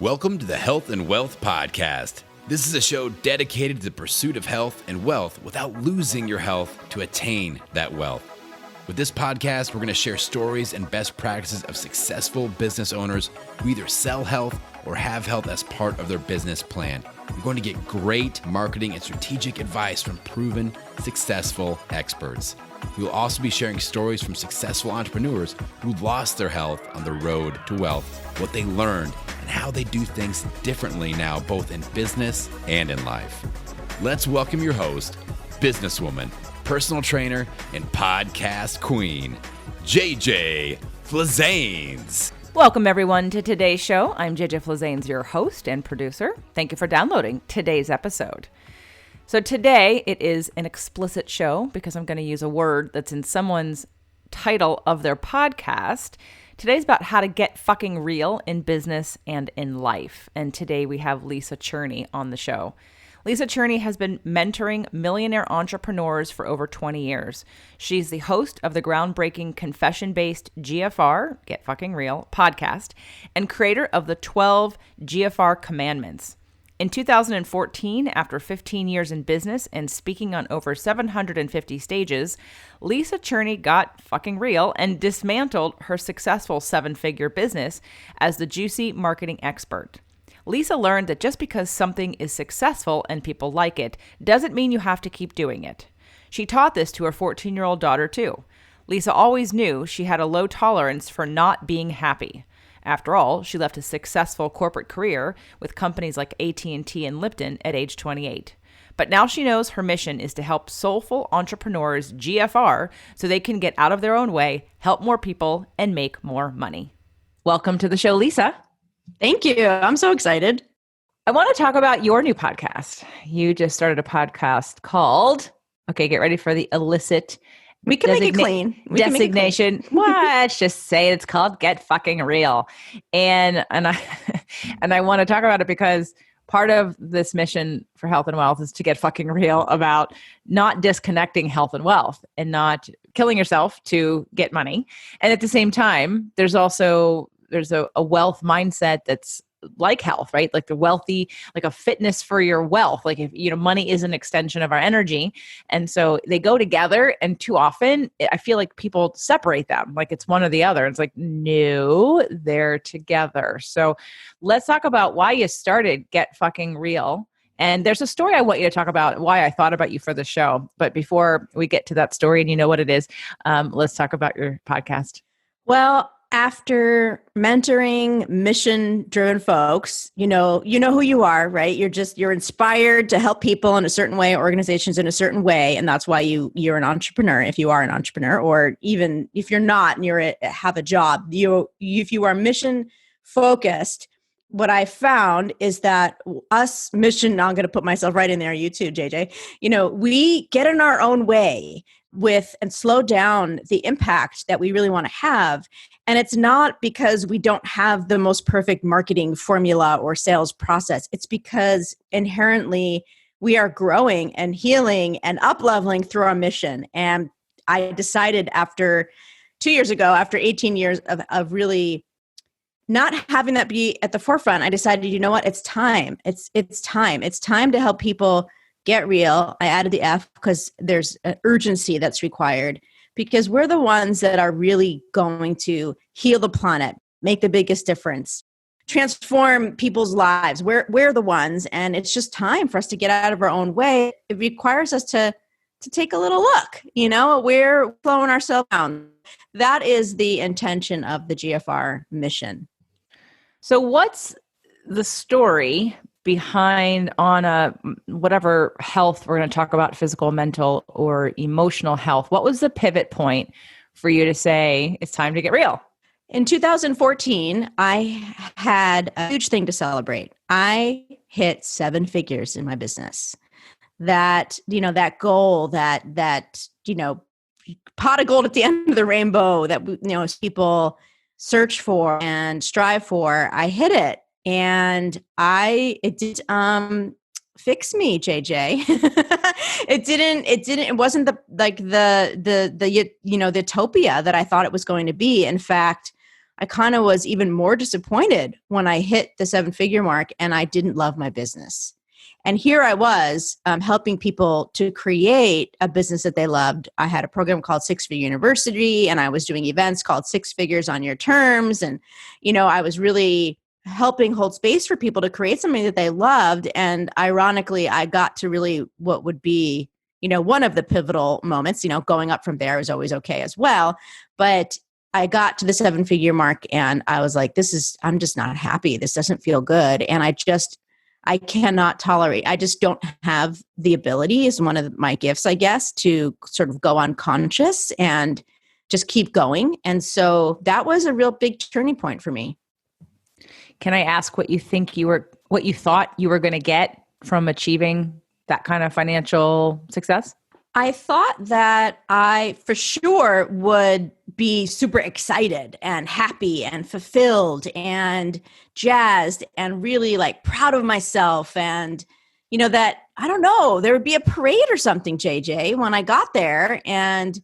Welcome to the Health and Wealth Podcast. This is a show dedicated to the pursuit of health and wealth without losing your health to attain that wealth. With this podcast, we're going to share stories and best practices of successful business owners who either sell health or have health as part of their business plan. You're going to get great marketing and strategic advice from proven, successful experts. We will also be sharing stories from successful entrepreneurs who lost their health on the road to wealth, what they learned, and how they do things differently now, both in business and in life. Let's welcome your host, businesswoman, personal trainer, and podcast queen, JJ Flazanes. Welcome, everyone, to today's show. I'm JJ Flazanes, your host and producer. Thank you for downloading today's episode. So today it is an explicit show because I'm going to use a word that's in someone's title of their podcast. Today's about how to get fucking real in business and in life. And today we have Lisa Cherney on the show. Lisa Cherney has been mentoring millionaire entrepreneurs for over 20 years. She's the host of the groundbreaking confession-based GFR, Get Fucking Real, podcast, and creator of the 12 GFR Commandments. In 2014, after 15 years in business and speaking on over 750 stages, Lisa Cherney got fucking real and dismantled her successful seven-figure business as the juicy marketing expert. Lisa learned that just because something is successful and people like it doesn't mean you have to keep doing it. She taught this to her 14-year-old daughter too. Lisa always knew she had a low tolerance for not being happy. After all, she left a successful corporate career with companies like AT&T and Lipton at age 28. But now she knows her mission is to help soulful entrepreneurs, GFR, so they can get out of their own way, help more people, and make more money. Welcome to the show, Lisa. Thank you. I'm so excited. I want to talk about your new podcast. You just started a podcast called, okay, get ready for the illicit We can make it clean. Designation. Let's just say it's called Get Fucking Real. And I want to talk about it because part of this mission for health and wealth is to get fucking real about not disconnecting health and wealth and not killing yourself to get money. And at the same time, there's a wealth mindset that's like health, right? Like the wealthy, like a fitness for your wealth. Like if, money is an extension of our energy. And so they go together, and too often I feel like people separate them. Like it's one or the other. It's like, no, they're together. So let's talk about why you started Get Fucking Real. And there's a story I want you to talk about, why I thought about you for the show. But before we get to that story and you know what it is, let's talk about your podcast. Well, after mentoring mission-driven folks, you know who you are, right? You're inspired to help people in a certain way, organizations in a certain way, and that's why you're an entrepreneur. If you are an entrepreneur, or even if you're not and have a job, if you are mission focused, what I found is that us mission. Now I'm going to put myself right in there. You too, JJ. We get in our own way and slow down the impact that we really want to have. And it's not because we don't have the most perfect marketing formula or sales process. It's because inherently we are growing and healing and up-leveling through our mission. And I decided after 2 years ago, after 18 years of really not having that be at the forefront, I decided, you know what? It's time. It's time. It's time to help people get real. I added the F because there's an urgency that's required, because we're the ones that are really going to heal the planet, make the biggest difference, transform people's lives. We're the ones, and it's just time for us to get out of our own way. It requires us to take a little look. We're slowing ourselves down. That is the intention of the GFR mission. So what's the story behind on whatever health we're going to talk about, physical, mental, or emotional health? What was the pivot point for you to say it's time to get real? In 2014, I had a huge thing to celebrate. I hit 7 figures in my business. That goal, that pot of gold at the end of the rainbow that people search for and strive for, I hit it. And it did fix me, JJ. It wasn't the utopia that I thought it was going to be. In fact, I kind of was even more disappointed when I hit the 7-figure mark and I didn't love my business. And here I was helping people to create a business that they loved. I had a program called 6-Figure University, and I was doing events called 6 Figures on Your Terms. And, I was really helping hold space for people to create something that they loved. And ironically, I got to really what would be, one of the pivotal moments. Going up from there is always okay as well. But I got to the 7-figure mark and I was like, I'm just not happy. This doesn't feel good. And I cannot tolerate. I just don't have the ability, is one of my gifts, I guess, to sort of go unconscious and just keep going. And so that was a real big turning point for me. Can I ask what you thought you were going to get from achieving that kind of financial success? I thought that I for sure would be super excited and happy and fulfilled and jazzed and really like proud of myself. And, that, I don't know, there would be a parade or something, JJ, when I got there, and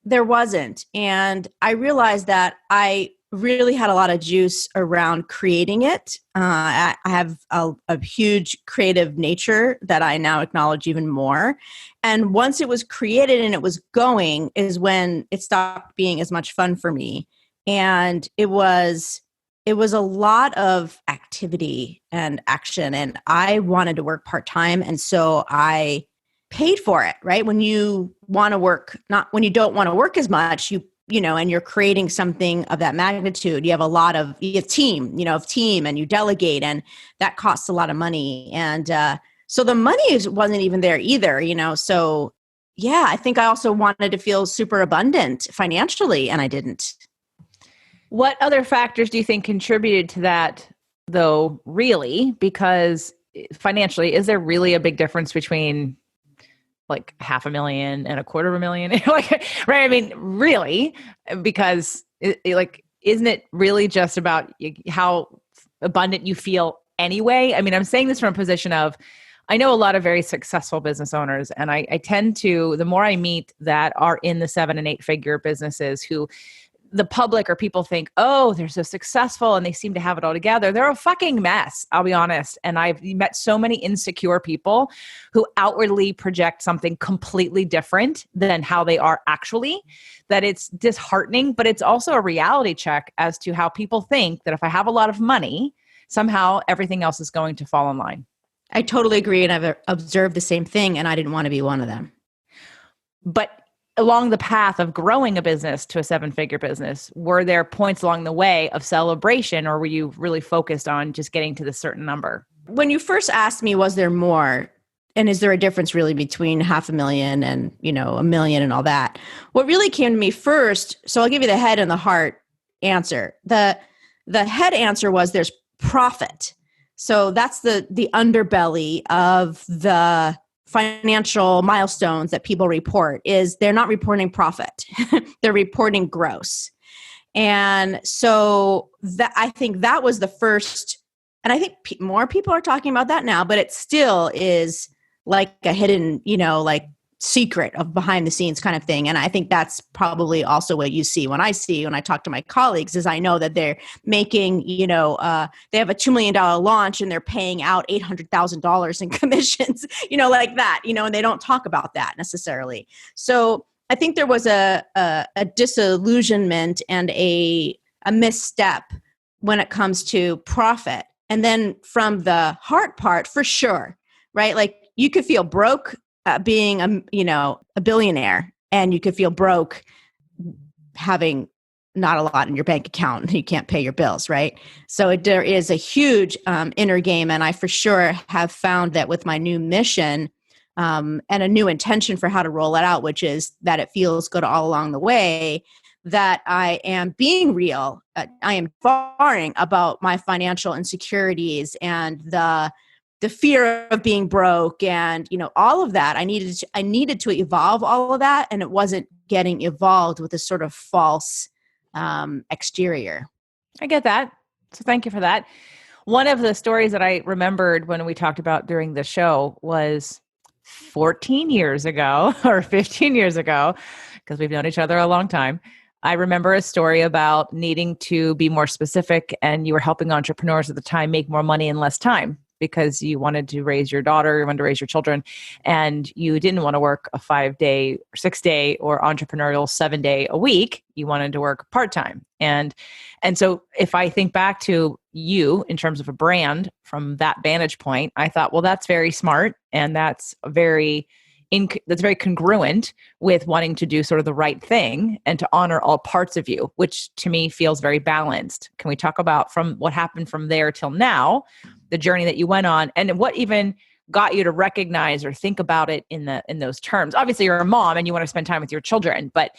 there wasn't. And I realized that I really had a lot of juice around creating it. I have a huge creative nature that I now acknowledge even more. And once it was created and it was going is when it stopped being as much fun for me. And it was a lot of activity and action, and I wanted to work part-time. And so I paid for it, right? When you want to work, not when you don't want to work as much, and you're creating something of that magnitude, you have team and you delegate, and that costs a lot of money. And so the money wasn't even there either, So yeah, I think I also wanted to feel super abundant financially, and I didn't. What other factors do you think contributed to that, though, really? Because financially, is there really a big difference between like $500,000 and $250,000? Right? I mean, really, because isn't it really just about how abundant you feel anyway? I mean, I'm saying this from a position of, I know a lot of very successful business owners, and I tend to, the more I meet that are in the 7 and 8-figure businesses who the public or people think, oh, they're so successful and they seem to have it all together. They're a fucking mess, I'll be honest. And I've met so many insecure people who outwardly project something completely different than how they are actually, that it's disheartening, but it's also a reality check as to how people think that if I have a lot of money, somehow everything else is going to fall in line. I totally agree. And I've observed the same thing, and I didn't want to be one of them. But along the path of growing a business to a 7-figure business, were there points along the way of celebration, or were you really focused on just getting to the certain number? When you first asked me, was there more? And is there a difference really between $500,000 and, $1 million and all that? What really came to me first, so I'll give you the head and the heart answer. The head answer was there's profit. So that's the underbelly of the financial milestones that people report, is they're not reporting profit. They're reporting gross. And so I think that was the first, and I think more people are talking about that now, but it still is like a hidden, secret of behind the scenes kind of thing. And I think that's probably also what you see when I talk to my colleagues, is I know that they're making, they have a $2 million launch and they're paying out $800,000 in commissions, like that, and they don't talk about that necessarily. So I think there was a disillusionment and a misstep when it comes to profit. And then from the heart part, for sure, right? Like you could feel broke being a billionaire, and you could feel broke having not a lot in your bank account and you can't pay your bills, right? So there is a huge inner game, and I for sure have found that with my new mission and a new intention for how to roll it out, which is that it feels good all along the way, that I am being real. I am farring about my financial insecurities and the fear of being broke and, all of that. I needed to evolve all of that, and it wasn't getting evolved with a sort of false exterior. I get that. So thank you for that. One of the stories that I remembered when we talked about during the show was 14 years ago or 15 years ago, because we've known each other a long time. I remember a story about needing to be more specific, and you were helping entrepreneurs at the time make more money in less time because you wanted to raise your daughter, you wanted to raise your children, and you didn't want to work a 5-day or 6-day or entrepreneurial 7-day a week. You wanted to work part-time. And so if I think back to you in terms of a brand from that vantage point, I thought, well, that's very smart. And that's very congruent with wanting to do sort of the right thing and to honor all parts of you, which to me feels very balanced. Can we talk about from what happened from there till now, the journey that you went on, and what even got you to recognize or think about it in those terms? Obviously, you're a mom and you want to spend time with your children, but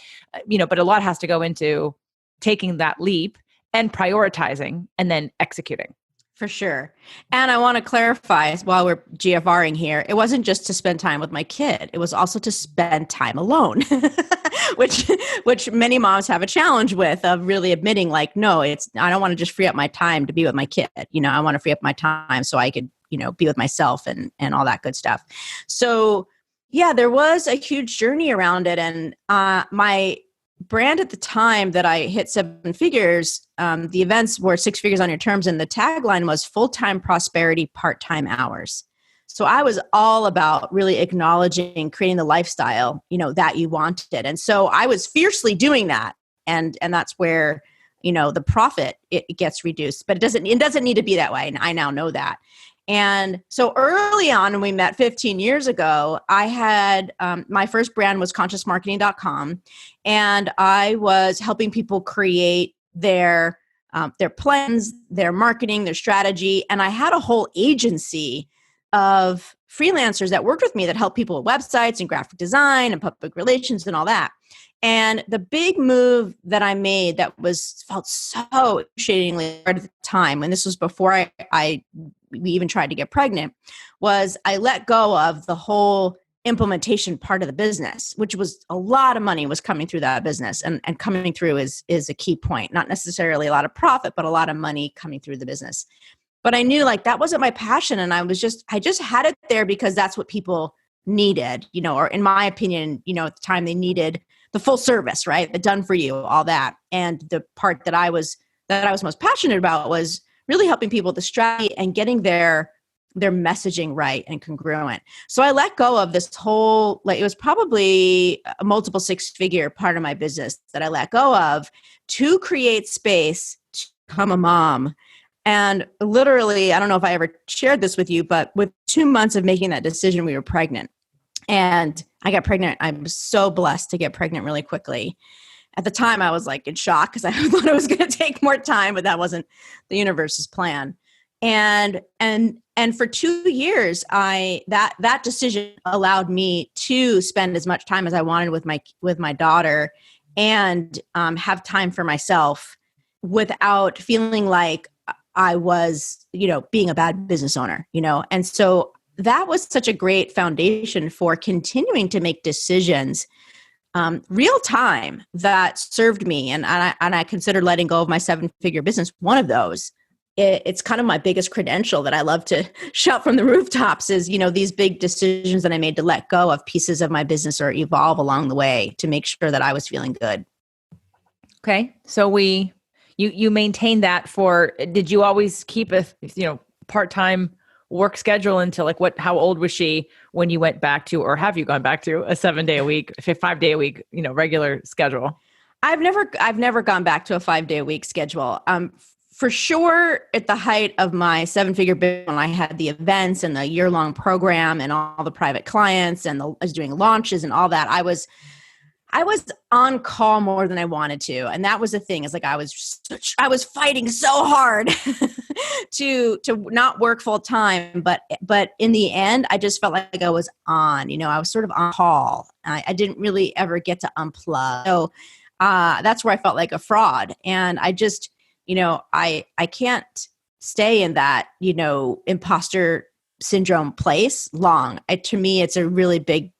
but a lot has to go into taking that leap and prioritizing and then executing. For sure. And I want to clarify while we're GFRing here, it wasn't just to spend time with my kid. It was also to spend time alone, which many moms have a challenge with, of really admitting like, no, I don't want to just free up my time to be with my kid. I want to free up my time so I could, be with myself and all that good stuff. So yeah, there was a huge journey around it. And my brand at the time that I hit 7 figures, the events were 6 figures on your terms, and the tagline was full-time prosperity, part-time hours. So I was all about really acknowledging creating the lifestyle, that you wanted. And so I was fiercely doing that. And that's where, the profit, it gets reduced, but it doesn't need to be that way. And I now know that. And so early on, when we met 15 years ago, I had my first brand was consciousmarketing.com, and I was helping people create their plans, their marketing, their strategy. And I had a whole agency of freelancers that worked with me that helped people with websites and graphic design and public relations and all that. And the big move that I made that felt so excruciatingly hard at the time, and this was before we even tried to get pregnant, was I let go of the whole implementation part of the business, which was a lot of money was coming through that business. And coming through is a key point, not necessarily a lot of profit, but a lot of money coming through the business. But I knew like that wasn't my passion. And I just had it there because that's what people needed, or in my opinion, at the time they needed the full service, right? The done for you, all that. And the part that I was most passionate about was really helping people with the strategy and getting their messaging right and congruent. So I let go of this whole, it was probably a multiple 6-figure part of my business that I let go of to create space to become a mom. And literally, I don't know if I ever shared this with you, but with 2 months of making that decision, we were pregnant. And I got pregnant. I'm so blessed to get pregnant really quickly. At the time, I was like in shock because I thought it was going to take more time, but that wasn't the universe's plan. And for 2 years, that decision allowed me to spend as much time as I wanted with my daughter and have time for myself without feeling like I was, being a bad business owner, And so that was such a great foundation for continuing to make decisions real time that served me. And I considered letting go of my 7-figure business one of those. It's kind of my biggest credential that I love to shout from the rooftops is, these big decisions that I made to let go of pieces of my business or evolve along the way to make sure that I was feeling good. Okay. So you maintained that did you always keep a, part-time work schedule until how old was she when you went back to, or have you gone back to a 7-day a week, 5-day a week, regular schedule? I've never gone back to a 5-day a week schedule. For sure, at the height of my 7-figure business, when I had the events and the year-long program and all the private clients and I was doing launches and all that, I was on call more than I wanted to. And that was the thing, is I was fighting so hard to not work full time. But in the end, I just felt like I was on, I was sort of on call. I didn't really ever get to unplug. So that's where I felt like a fraud. And I just, I can't stay in that, imposter syndrome place long. To me, it's a really big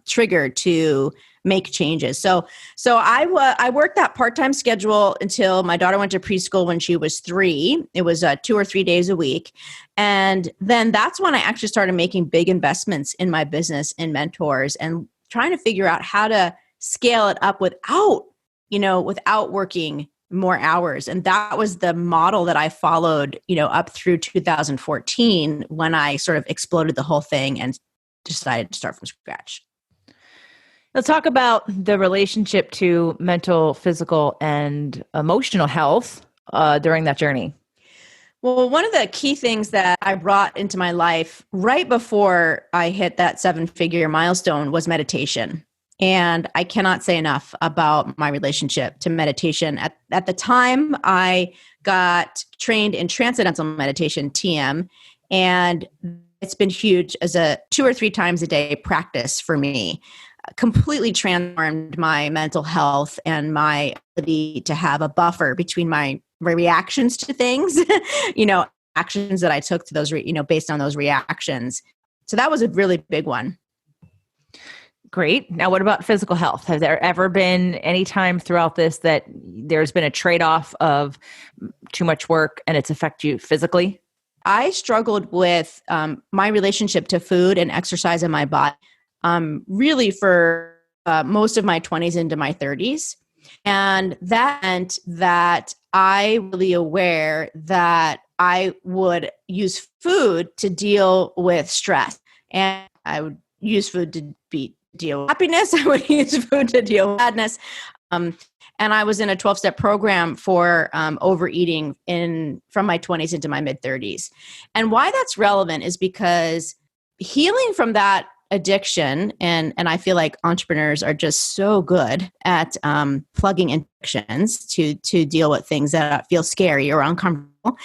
trigger to make changes. So I worked that part-time schedule until my daughter went to preschool when she was 3. It was 2 or 3 days a week. And then that's when I actually started making big investments in my business and mentors and trying to figure out how to scale it up without without working more hours. And that was the model that I followed, up through 2014 when I sort of exploded the whole thing and decided to start from scratch. Let's talk about the relationship to mental, physical, and emotional health during that journey. Well, one of the key things that I brought into my life right before I hit that 7-figure milestone was meditation. And I cannot say enough about my relationship to meditation. At the time, I got trained in transcendental meditation, TM, and it's been huge as a 2 or 3 times a day practice for me. Completely transformed my mental health and my ability to have a buffer between my reactions to things, actions that I took to those, based on those reactions. So that was a really big one. Great. Now, what about physical health? Has there ever been any time throughout this that there's been a trade-off of too much work and it's affect you physically? I struggled with my relationship to food and exercise in my body really for most of my 20s into my 30s. And that meant that I was really aware that I would use food to deal with stress. And I would use food to deal with happiness. I would use food to deal with sadness. And I was in a 12-step program for overeating from my 20s into my mid-30s. And why that's relevant is because healing from that addiction, and I feel like entrepreneurs are just so good at plugging addictions to deal with things that feel scary or uncomfortable.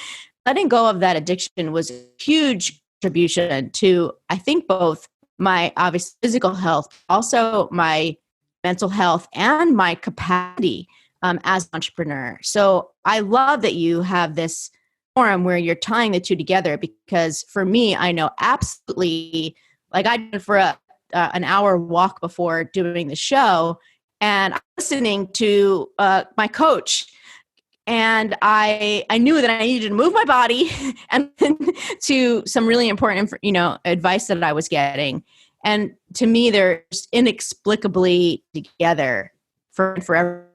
Letting go of that addiction was a huge contribution to, I think, both my obvious physical health, also my mental health and my capacity as an entrepreneur. So I love that you have this forum where you're tying the two together, because for me, I know absolutely, like I did for an hour walk before doing the show, and I'm listening to my coach, and I knew that I needed to move my body and to some really important, advice that I was getting. And to me, they're just inexplicably together forever.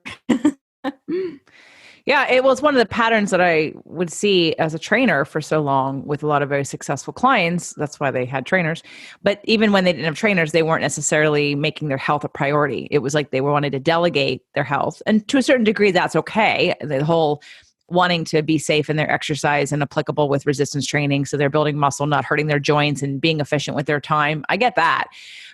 Yeah, it was one of the patterns that I would see as a trainer for so long with a lot of very successful clients. That's why they had trainers. But even when they didn't have trainers, they weren't necessarily making their health a priority. It was like they wanted to delegate their health. And to a certain degree, that's okay. The whole wanting to be safe in their exercise and applicable with resistance training. So they're building muscle, not hurting their joints and being efficient with their time. I get that.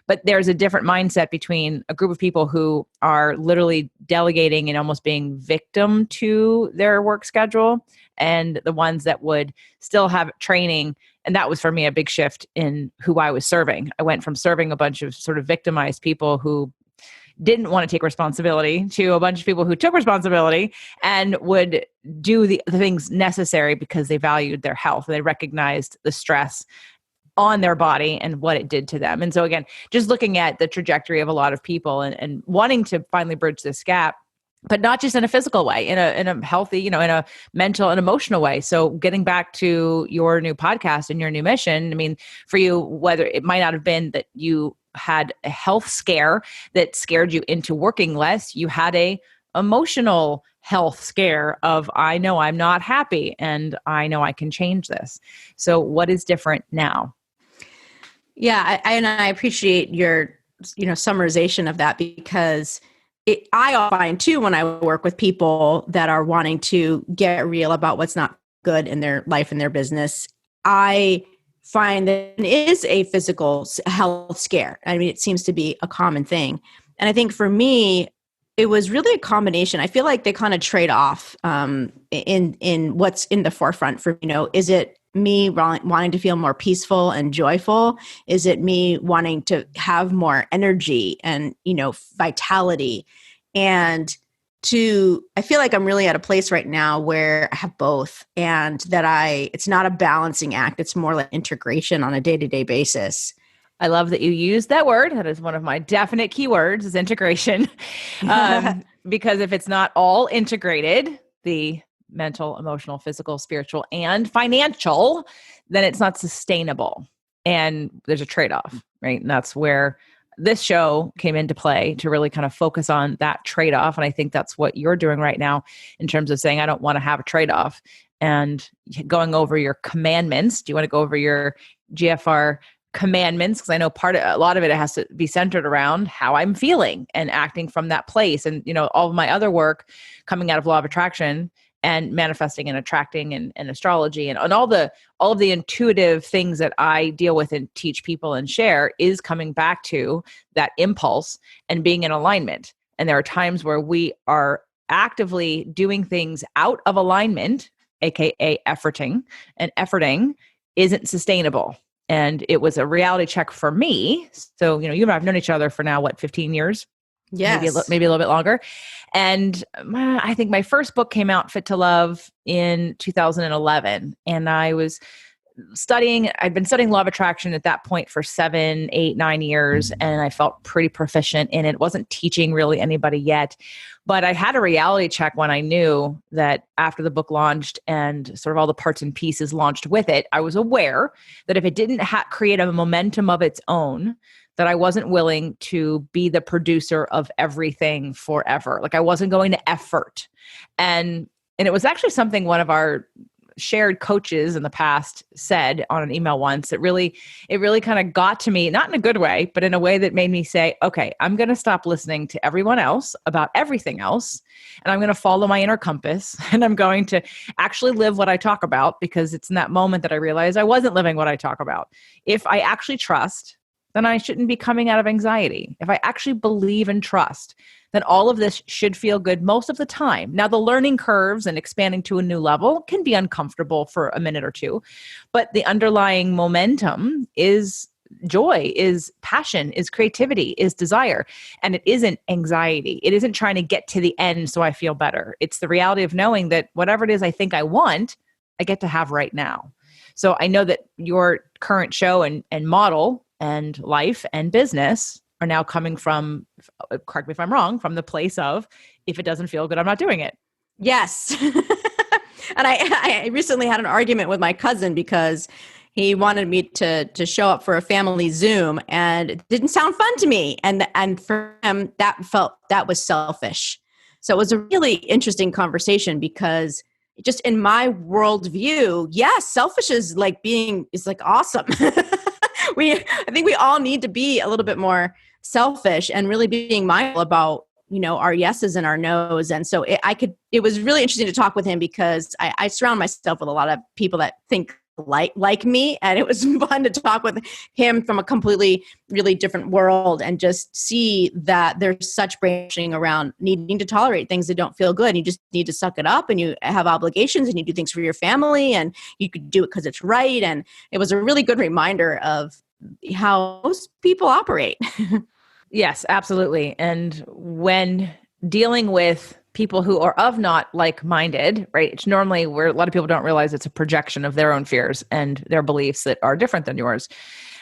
But there's a different mindset between a group of people who are literally delegating and almost being victim to their work schedule, and the ones that would still have training. And that was for me a big shift in who I was serving. I went from serving a bunch of sort of victimized people who didn't want to take responsibility to a bunch of people who took responsibility and would do the things necessary because they valued their health. They recognized the stress on their body and what it did to them. And so again, just looking at the trajectory of a lot of people and wanting to finally bridge this gap, but not just in a physical way, in a healthy, in a mental and emotional way. So getting back to your new podcast and your new mission, I mean, for you, whether it might not have been that you had a health scare that scared you into working less, you had a emotional health scare of, I know I'm not happy and I know I can change this. So what is different now? Yeah, I appreciate your summarization of that, because I find too, when I work with people that are wanting to get real about what's not good in their life and their business, I find that it is a physical health scare. I mean, it seems to be a common thing. And I think for me, it was really a combination. I feel like they kind of trade off in what's in the forefront for, is it me wanting to feel more peaceful and joyful? Is it me wanting to have more energy and, vitality? And I feel like I'm really at a place right now where I have both, and that it's not a balancing act. It's more like integration on a day-to-day basis. I love that you used that word. That is one of my definite keywords, is integration. Because if it's not all integrated, the mental, emotional, physical, spiritual, and financial, then it's not sustainable. And there's a trade-off, right? And that's where this show came into play to really kind of focus on that trade-off. And I think that's what you're doing right now in terms of saying, I don't want to have a trade-off, and going over your commandments. Do you want to go over your GFR commandments? Because I know a lot of it has to be centered around how I'm feeling and acting from that place. And, all of my other work coming out of law of attraction and manifesting and attracting and astrology and all of the intuitive things that I deal with and teach people and share is coming back to that impulse and being in alignment. And there are times where we are actively doing things out of alignment, AKA efforting, and efforting isn't sustainable. And it was a reality check for me. So, you and I have known each other for now, 15 years? Yes. Maybe a little bit longer. And I think my first book came out, Fit to Love, in 2011. And I'd been studying law of attraction at that point for 7, 8, 9 years. And I felt pretty proficient in it. Wasn't teaching really anybody yet. But I had a reality check when I knew that after the book launched and sort of all the parts and pieces launched with it, I was aware that if it didn't create a momentum of its own, that I wasn't willing to be the producer of everything forever. Like I wasn't going to effort. And it was actually something one of our shared coaches in the past said on an email once. It really kind of got to me, not in a good way, but in a way that made me say, okay, I'm going to stop listening to everyone else about everything else. And I'm going to follow my inner compass, and I'm going to actually live what I talk about, because it's in that moment that I realized I wasn't living what I talk about. If I actually trust, then I shouldn't be coming out of anxiety. If I actually believe and trust, then all of this should feel good most of the time. Now, the learning curves and expanding to a new level can be uncomfortable for a minute or two, but the underlying momentum is joy, is passion, is creativity, is desire. And it isn't anxiety. It isn't trying to get to the end so I feel better. It's the reality of knowing that whatever it is I think I want, I get to have right now. So I know that your current show and model and life and business are now coming from, correct me if I'm wrong, from the place of, if it doesn't feel good, I'm not doing it. Yes. And I recently had an argument with my cousin because he wanted me to show up for a family Zoom, and it didn't sound fun to me. And for him, that was selfish. So it was a really interesting conversation, because just in my worldview, yes, selfish is like awesome. I think we all need to be a little bit more selfish and really being mindful about, our yeses and our nos. And so it was really interesting to talk with him, because I surround myself with a lot of people that think like me. And it was fun to talk with him from a completely, really different world, and just see that there's such branching around needing to tolerate things that don't feel good. And you just need to suck it up, and you have obligations, and you do things for your family, and you could do it because it's right. And it was a really good reminder of how most people operate. Yes, absolutely. And when dealing with people who are of not like-minded, right? It's normally where a lot of people don't realize it's a projection of their own fears and their beliefs that are different than yours.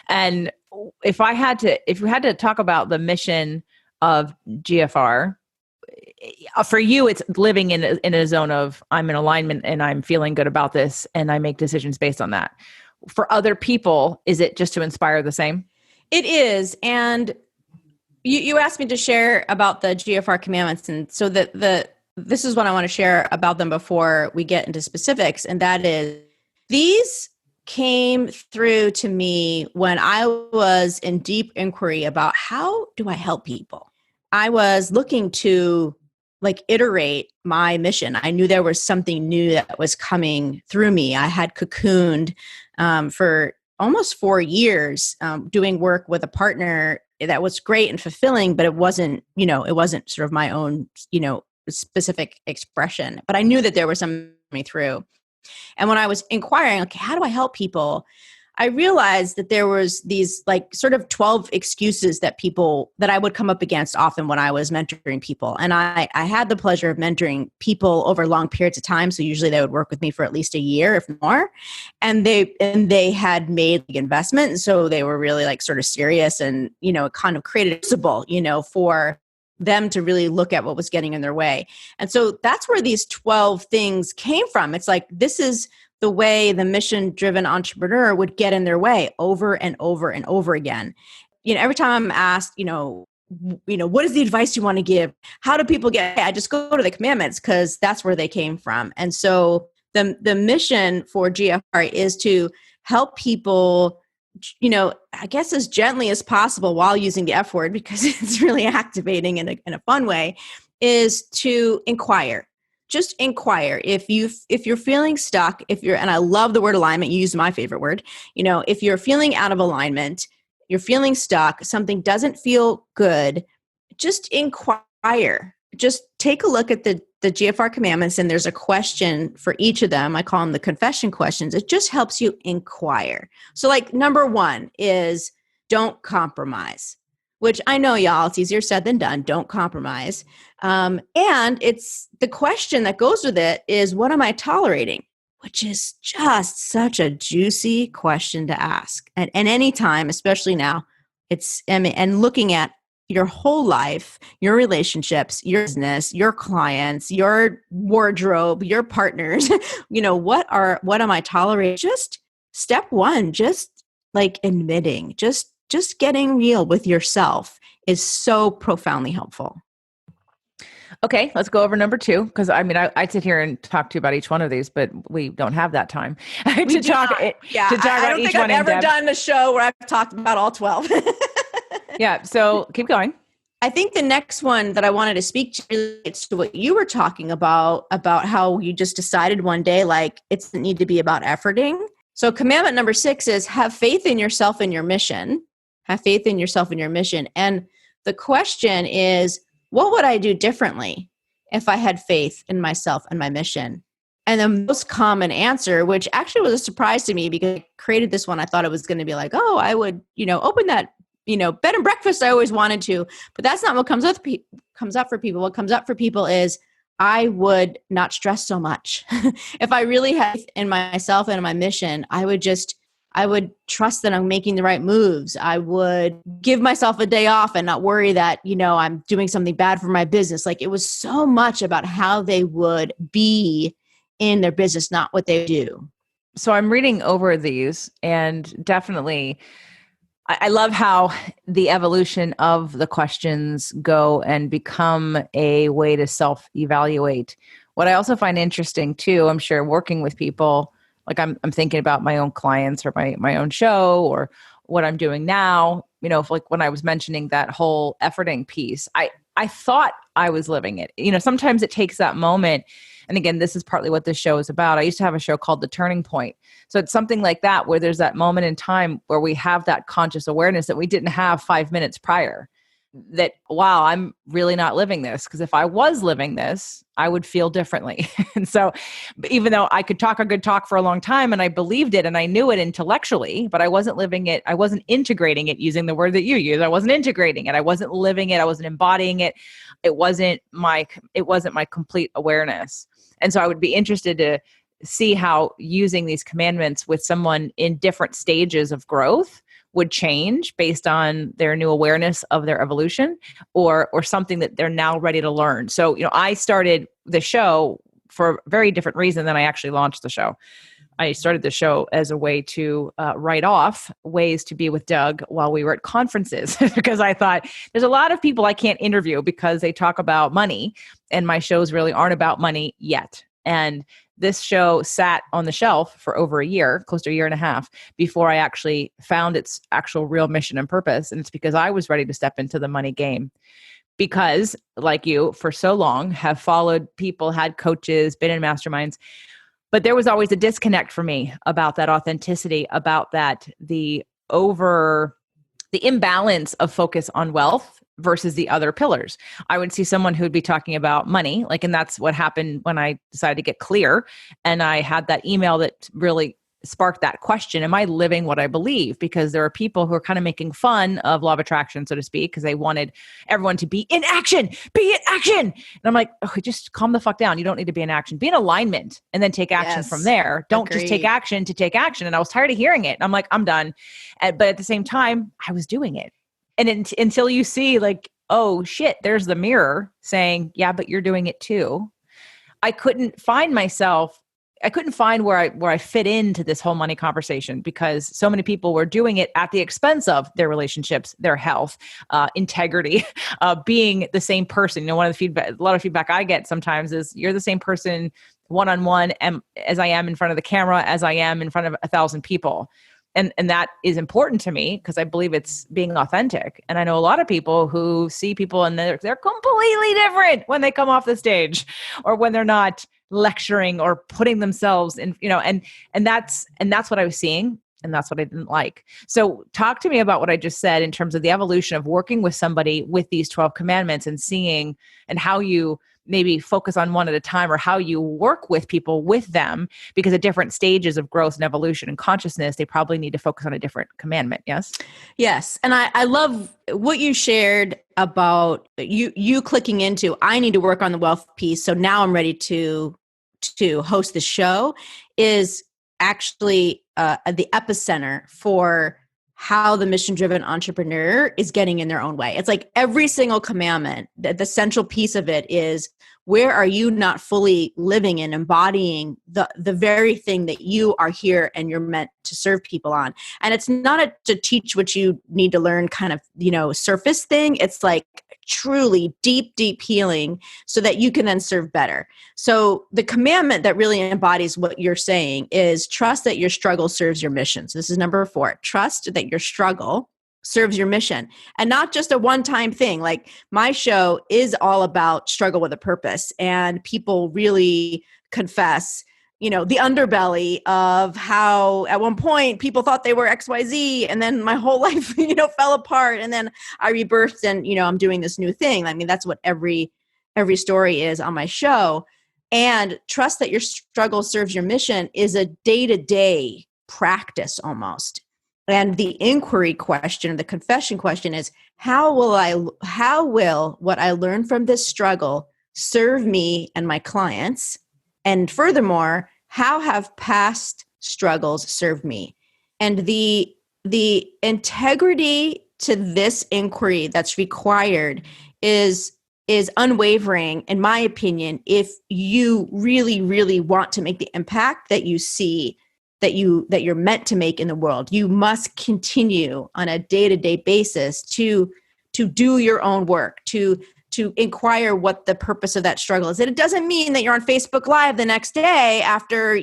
And if we had to talk about the mission of GFR, for you, it's living in a zone of, I'm in alignment and I'm feeling good about this, and I make decisions based on that. For other people, is it just to inspire the same? It is. And you asked me to share about the GFR Commandments. And so this is what I want to share about them before we get into specifics. And that is, these came through to me when I was in deep inquiry about how do I help people. I was looking to iterate my mission. I knew there was something new that was coming through me. I had cocooned for almost 4 years doing work with a partner that was great and fulfilling, but it wasn't sort of my own, specific expression. But I knew that there was something coming through. And when I was inquiring, okay, how do I help people? I realized that there was these sort of 12 excuses that I would come up against often when I was mentoring people. And I had the pleasure of mentoring people over long periods of time. So usually they would work with me for at least a year, if more. And they had made the investment. And so they were really sort of serious, and, it kind of created a visible, for them to really look at what was getting in their way. And so that's where these 12 things came from. It's this is the way the mission-driven entrepreneur would get in their way over and over and over again. every time I'm asked, what is the advice you want to give? How do people get? I just go to the commandments because that's where they came from. And so the mission for GFR is to help people, I guess as gently as possible while using the F word, because it's really activating in a fun way, is to inquire. Just inquire. If you're feeling stuck, and I love the word alignment, you use my favorite word, if you're feeling out of alignment, you're feeling stuck, something doesn't feel good, just inquire. Just take a look at the GFR commandments, and there's a question for each of them. I call them the confession questions. It just helps you inquire. So like number 1 is don't compromise, which I know, y'all, it's easier said than done. Don't compromise. And it's the question that goes with it is, what am I tolerating? Which is just such a juicy question to ask. And any time, especially now, and looking at your whole life, your relationships, your business, your clients, your wardrobe, your partners, what am I tolerating? Just step 1, just like admitting, just getting real with yourself is so profoundly helpful. Okay, let's go over number 2, because I sit here and talk to you about each one of these, but we don't have that time to talk about each one. I don't think I've ever done a show where I've talked about all 12. Yeah, so keep going. I think the next one that I wanted to speak to relates to what you were talking about how you just decided one day, like, it doesn't need to be about efforting. So commandment number 6 is have faith in yourself and your mission. Have faith in yourself and your mission. And the question is, what would I do differently if I had faith in myself and my mission? And the most common answer, which actually was a surprise to me because I created this one, I thought it was going to be like, oh, I would, open that, bed and breakfast I always wanted to. But that's not what comes up for people. What comes up for people is, I would not stress so much. If I really had faith in myself and in my mission, I would trust that I'm making the right moves. I would give myself a day off and not worry that, I'm doing something bad for my business. Like, it was so much about how they would be in their business, not what they do. So I'm reading over these, and definitely I love how the evolution of the questions go and become a way to self-evaluate. What I also find interesting too, I'm sure working with people, like I'm thinking about my own clients or my own show or what I'm doing now, like when I was mentioning that whole efforting piece, I thought I was living it. Sometimes it takes that moment. And again, this is partly what this show is about. I used to have a show called The Turning Point. So it's something like that, where there's that moment in time where we have that conscious awareness that we didn't have 5 minutes prior. That, wow, I'm really not living this. Because if I was living this, I would feel differently. And so even though I could talk a good talk for a long time and I believed it and I knew it intellectually, but I wasn't living it. I wasn't integrating it, using the word that you use. I wasn't integrating it. I wasn't living it. I wasn't embodying it. It wasn't my complete awareness. And so I would be interested to see how using these commandments with someone in different stages of growth would change based on their new awareness of their evolution or something that they're now ready to learn. So, I started the show for a very different reason than I actually launched the show. I started the show as a way to write off ways to be with Doug while we were at conferences, because I thought there's a lot of people I can't interview because they talk about money, and my shows really aren't about money yet. And this show sat on the shelf for over a year, close to a year and a half, before I actually found its actual real mission and purpose. And it's because I was ready to step into the money game. Because, like you, for so long, have followed people, had coaches, been in masterminds. But there was always a disconnect for me about that authenticity, about that the imbalance of focus on wealth versus the other pillars. I would see someone who would be talking about money, and that's what happened when I decided to get clear. And I had that email that really sparked that question. Am I living what I believe? Because there are people who are kind of making fun of law of attraction, so to speak, because they wanted everyone to be in action, be in action. And I'm like, oh, just calm the fuck down. You don't need to be in action. Be in alignment and then take action from there. Don't just take action to take action. And I was tired of hearing it. I'm like, I'm done. But at the same time, I was doing it. And until you see like, oh shit, there's the mirror saying, yeah, but you're doing it too. I couldn't find myself I couldn't find where I fit into this whole money conversation, because so many people were doing it at the expense of their relationships, their health, integrity, being the same person. A lot of feedback I get sometimes is, you're the same person one-on-one as I am in front of the camera, as I am in front of 1,000 people. And that is important to me, because I believe it's being authentic. And I know a lot of people who see people and they're completely different when they come off the stage, or when they're not lecturing or putting themselves in, and that's what I was seeing. And that's what I didn't like. So talk to me about what I just said in terms of the evolution of working with somebody with these 12 commandments, and seeing and how you maybe focus on one at a time, or how you work with people with them, because at different stages of growth and evolution and consciousness, they probably need to focus on a different commandment. Yes. Yes. And I love what you shared about you clicking into, I need to work on the wealth piece, so now I'm ready to host the show, is actually the epicenter for how the mission-driven entrepreneur is getting in their own way. It's like every single commandment, the central piece of it is, where are you not fully living and embodying the very thing that you are here and you're meant to serve people on? And it's not to teach what you need to learn kind of, surface thing. It's like truly deep, deep healing, so that you can then serve better. So the commandment that really embodies what you're saying is, trust that your struggle serves your mission. So this is number 4. Trust that your struggle serves your mission, and not just a one-time thing. Like, my show is all about struggle with a purpose, and people really confess, the underbelly of how at one point people thought they were XYZ, and then my whole life, fell apart, and then I rebirthed, and, I'm doing this new thing. I mean, that's what every story is on my show. And trust that your struggle serves your mission is a day-to-day practice almost. And the inquiry question, the confession question is, how will what I learn from this struggle serve me and my clients? And furthermore, how have past struggles served me? And the integrity to this inquiry that's required is unwavering, in my opinion, if you really, really want to make the impact that you see that you're meant to make in the world. You must continue on a day-to-day basis to do your own work, to inquire what the purpose of that struggle is. And it doesn't mean that you're on Facebook Live the next day after,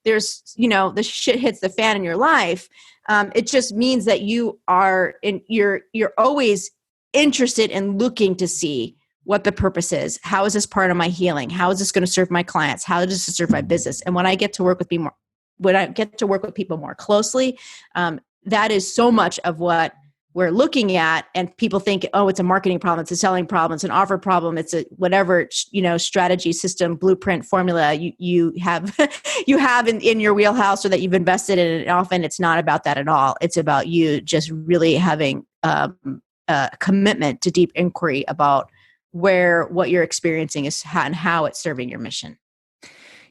there's, the shit hits the fan in your life. It just means that you're always interested in looking to see what the purpose is. How is this part of my healing? How is this going to serve my clients? How does this serve my business? And when I get to work with people more closely, that is so much of what we're looking at. And people think, oh, it's a marketing problem, it's a selling problem, it's an offer problem, it's a whatever, strategy, system, blueprint, formula you have you have in your wheelhouse, or that you've invested in. And often it's not about that at all. It's about you just really having a commitment to deep inquiry about what you're experiencing is and how it's serving your mission.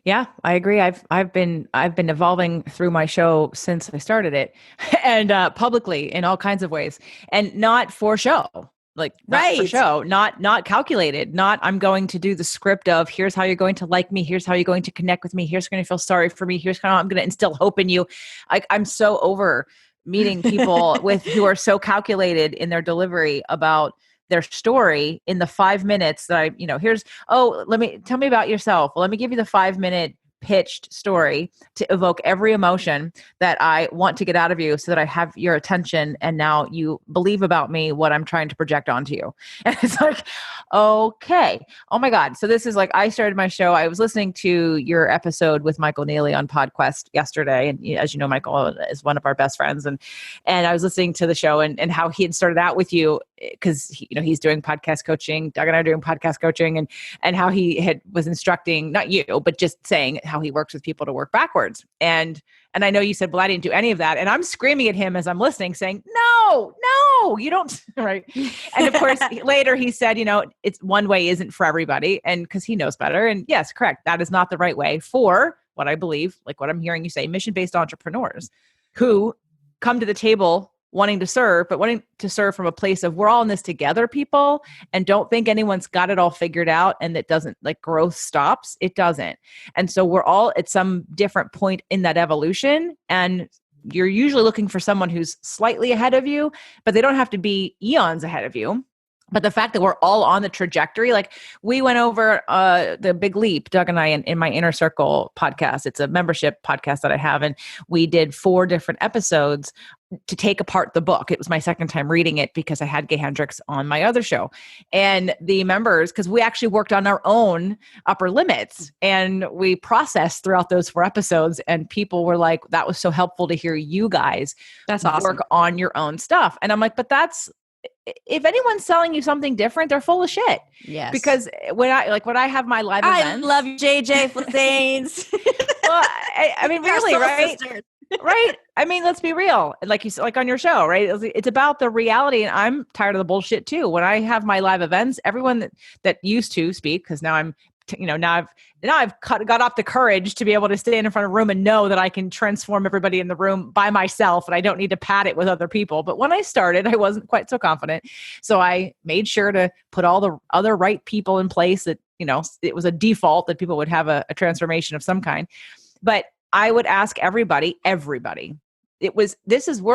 Yeah, I agree. I've been evolving through my show since I started it, and publicly in all kinds of ways, and not for show, not for show, not calculated. Not I'm going to do the script of, here's how you're going to like me, here's how you're going to connect with me, here's going to feel sorry for me, here's how I'm going to instill hope in you. I'm so over meeting people who are so calculated in their delivery about their story in the 5 minutes that tell me about yourself. Well, let me give you the 5-minute pitched story to evoke every emotion that I want to get out of you, so that I have your attention, and now you believe about me what I'm trying to project onto you. And it's like, okay, oh my God. So this is like, I started my show. I was listening to your episode with Michael Neely on PodQuest yesterday. And as you know, Michael is one of our best friends. And I was listening to the show and how he had started out with you, because he's doing podcast coaching. Doug and I are doing podcast coaching, and how he was instructing, not you, but just saying how he works with people to work backwards. And I know you said, well, I didn't do any of that. And I'm screaming at him as I'm listening, saying, no, you don't. Right. And of course, later he said, it's one way isn't for everybody. And because he knows better. And yes, correct. That is not the right way for what I believe, like what I'm hearing you say, mission-based entrepreneurs who come to the table wanting to serve, but wanting to serve from a place of we're all in this together, people, and don't think anyone's got it all figured out and that doesn't like growth stops. It doesn't. And so we're all at some different point in that evolution. And you're usually looking for someone who's slightly ahead of you, but they don't have to be eons ahead of you. But the fact that we're all on the trajectory, like we went over the Big Leap, Doug and I, in my Inner Circle podcast. It's a membership podcast that I have. And we did 4 different episodes to take apart the book. It was my second time reading it because I had Gay Hendricks on my other show. And the members, because we actually worked on our own upper limits and we processed throughout those 4 episodes. And people were like, that was so helpful to hear you guys work on your own stuff. And I'm like, but if anyoanyone's selling you something different, they're full of shit. Yes. Because when I have my live events, I love you, JJ Flazanes. Well, I mean, really, right? Right. I mean, let's be real. Like you said, like on your show, right? It's about the reality. And I'm tired of the bullshit too. When I have my live events, everyone that used to speak, because now I'm, now I've got up the courage to be able to stand in front of a room and know that I can transform everybody in the room by myself and I don't need to pad it with other people. But when I started, I wasn't quite so confident. So I made sure to put all the other right people in place that, it was a default that people would have a transformation of some kind. But I would ask everybody, we're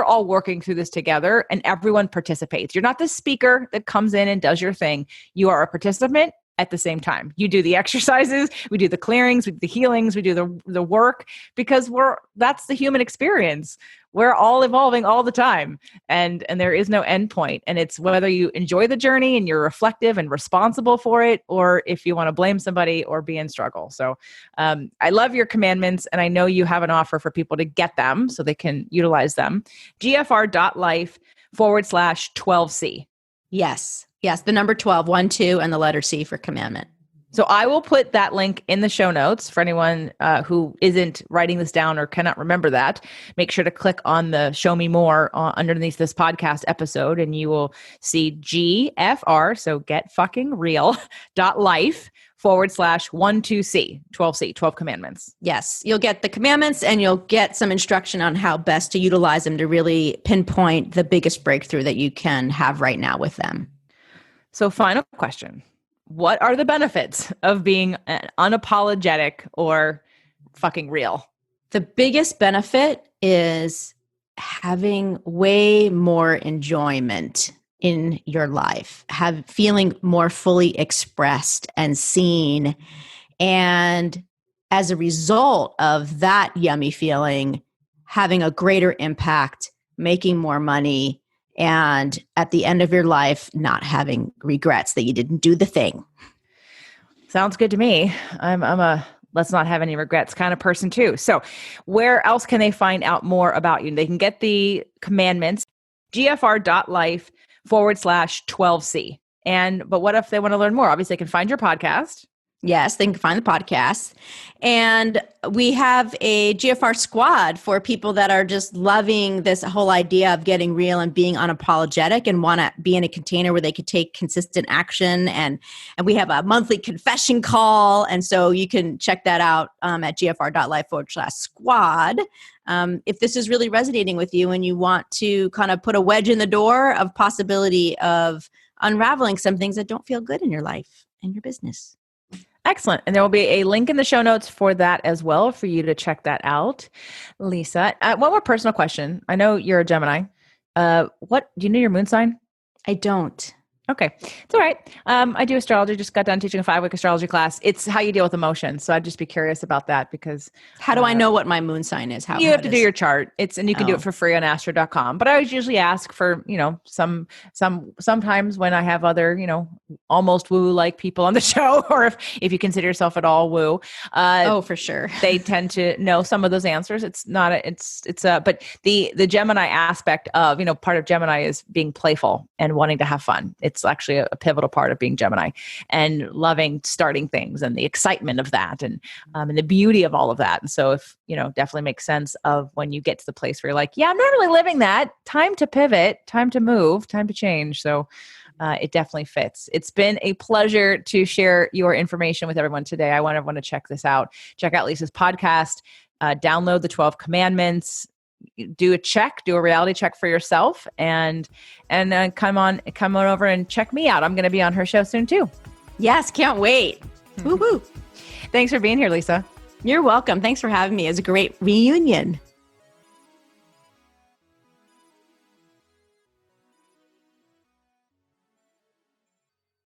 all working through this together and everyone participates. You're not the speaker that comes in and does your thing. You are a participant at the same time. You do the exercises, we do the clearings, we do the healings, we do the work, because that's the human experience. We're all evolving all the time, and there is no end point. And it's whether you enjoy the journey and you're reflective and responsible for it, or if you want to blame somebody or be in struggle. So I love your commandments, and I know you have an offer for people to get them so they can utilize them. GFR.life/12C. Yes, the number 12, 1, 2, and the letter C for commandment. So I will put that link in the show notes for anyone who isn't writing this down or cannot remember that. Make sure to click on the Show Me More underneath this podcast episode, and you will see GFR, so get fucking real, .life/12C, 12C, 12 commandments. Yes, you'll get the commandments and you'll get some instruction on how best to utilize them to really pinpoint the biggest breakthrough that you can have right now with them. So final question. What are the benefits of being unapologetic or fucking real? The biggest benefit is having way more enjoyment in your life, feeling more fully expressed and seen. And as a result of that yummy feeling, having a greater impact, making more money, and at the end of your life, not having regrets that you didn't do the thing. Sounds good to me. I'm a let's not have any regrets kind of person too. So where else can they find out more about you? They can get the commandments, GFR.life/12C. But what if they want to learn more? Obviously, they can find your podcast. Yes, they can find the podcast. And we have a GFR squad for people that are just loving this whole idea of getting real and being unapologetic and want to be in a container where they could take consistent action. And we have a monthly confession call. And so you can check that out at GFR.life/squad. If this is really resonating with you and you want to kind of put a wedge in the door of possibility of unraveling some things that don't feel good in your life and your business. Excellent. And there will be a link in the show notes for that as well for you to check that out. Lisa, one more personal question. I know you're a Gemini. Do you know your moon sign? I don't. Okay. It's all right. I do astrology. Just got done teaching a 5-week astrology class. It's how you deal with emotions. So I'd just be curious about that because how do I know what my moon sign is? You have to do your chart. And you can do it for free on astro.com. But I always usually ask for, sometimes when I have other, almost woo like people on the show, or if you consider yourself at all woo. For sure. They tend to know some of those answers. But the Gemini aspect of, part of Gemini is being playful and wanting to have fun. It's actually a pivotal part of being Gemini and loving starting things and the excitement of that and the beauty of all of that. And so if, definitely makes sense of when you get to the place where you're like, yeah, I'm not really living that. Time to pivot, time to move, time to change. So it definitely fits. It's been a pleasure to share your information with everyone today. I want everyone to check this out. Check out Lisa's podcast, download the 12 commandments, do a reality check for yourself, and then come on over and check me out. I'm going to be on her show soon too. Yes, can't wait. Woo-hoo. Thanks for being here, Lisa. You're welcome. Thanks for having me. It was a great reunion.